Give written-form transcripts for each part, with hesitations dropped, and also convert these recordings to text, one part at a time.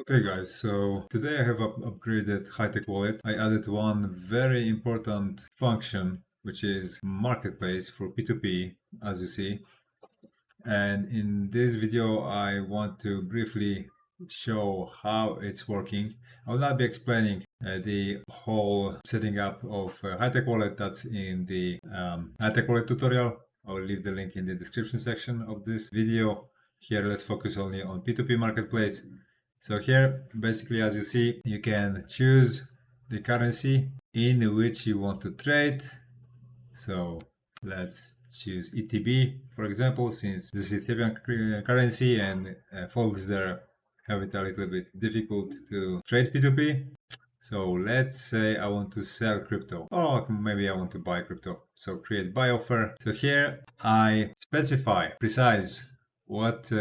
Okay guys, so today I have upgraded high-tech wallet. I added one very important function, which is marketplace for P2P, as you see. And in this video, I want to briefly show how it's working. I will not be explaining the whole setting up of high-tech wallet. That's in the high-tech wallet tutorial. I will leave the link in the description section of this video. Here, let's focus only on P2P Marketplace. So here, basically, as you see, you can choose the currency in which you want to trade. So let's choose ETB, for example, since this is Ethiopian currency and folks there have it a little bit difficult to trade P2P. So let's say I want to sell crypto, or maybe I want to buy crypto. So create buy offer. So here I specify precise what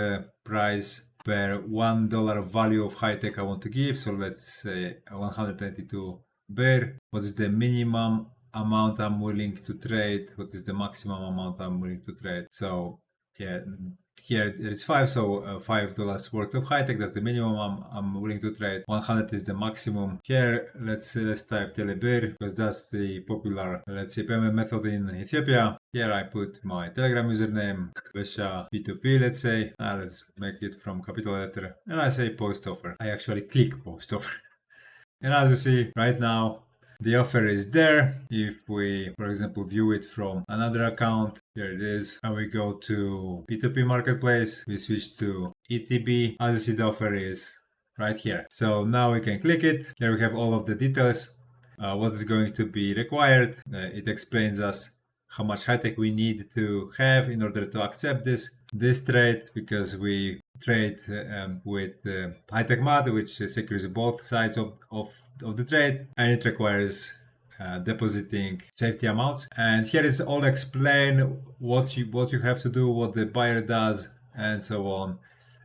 price per $1 value of high tech I want to give. So let's say 192 BER. What's the minimum amount I'm willing to trade? What is the maximum amount I'm willing to trade? So here it's 5, so $5 worth of high tech. That's the minimum I'm willing to trade. 100 is the maximum. Here let's type Telebir because that's the popular, let's say, payment method in Ethiopia. Here I put my Telegram username, Vesha P2P, let's say. Let's make it from capital letter, and I say post offer. I actually click post offer. And as you see right now, the offer is there. If we, for example, view it from another account, here it is, and we go to P2P Marketplace, we switch to ETB. As you see, the offer is right here. So now we can click it. Here we have all of the details, what is going to be required. It explains us how much high tech we need to have in order to accept this trade, because we trade with high tech MAD, which secures both sides of the trade, and it requires depositing safety amounts. And here is all explain what you have to do, what the buyer does, and so on.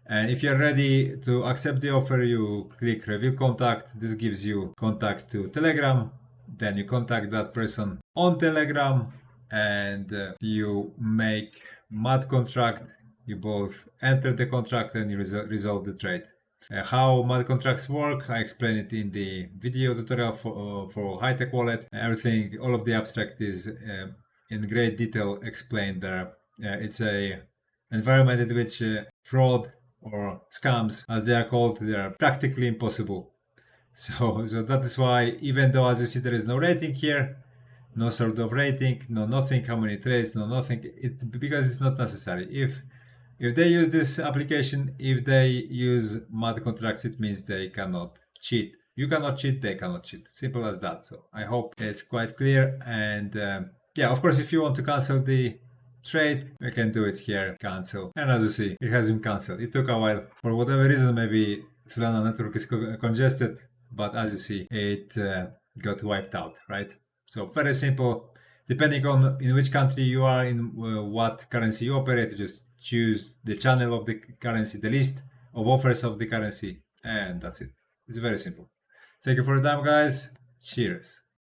And if you're ready to accept the offer, you click reveal contact. This gives you contact to Telegram. Then you contact that person on Telegram, and you make MAD contract. You both enter the contract and you resolve the trade. How MAD contracts work, I explain it in the video tutorial for high-tech wallet. Everything, all of the abstract is in great detail explained there. It's a environment in which fraud or scams, as they are called, they are practically impossible. So that is why, even though, as you see, there is no rating here, no sort of rating, no nothing, how many trades, no nothing, because it's not necessary. If they use this application, if they use MAD contracts, it means they cannot cheat. You cannot cheat, they cannot cheat. Simple as that. So I hope it's quite clear. And yeah, of course, if you want to cancel the trade, you can do it here, cancel. And as you see, it has been cancelled. It took a while. For whatever reason, maybe Solana network is congested, but as you see, it got wiped out, right? So very simple. Depending on in which country you are, in what currency you operate, you just choose the channel of the currency, the list of offers of the currency, and that's it. It's very simple. Thank you for your time, guys. Cheers.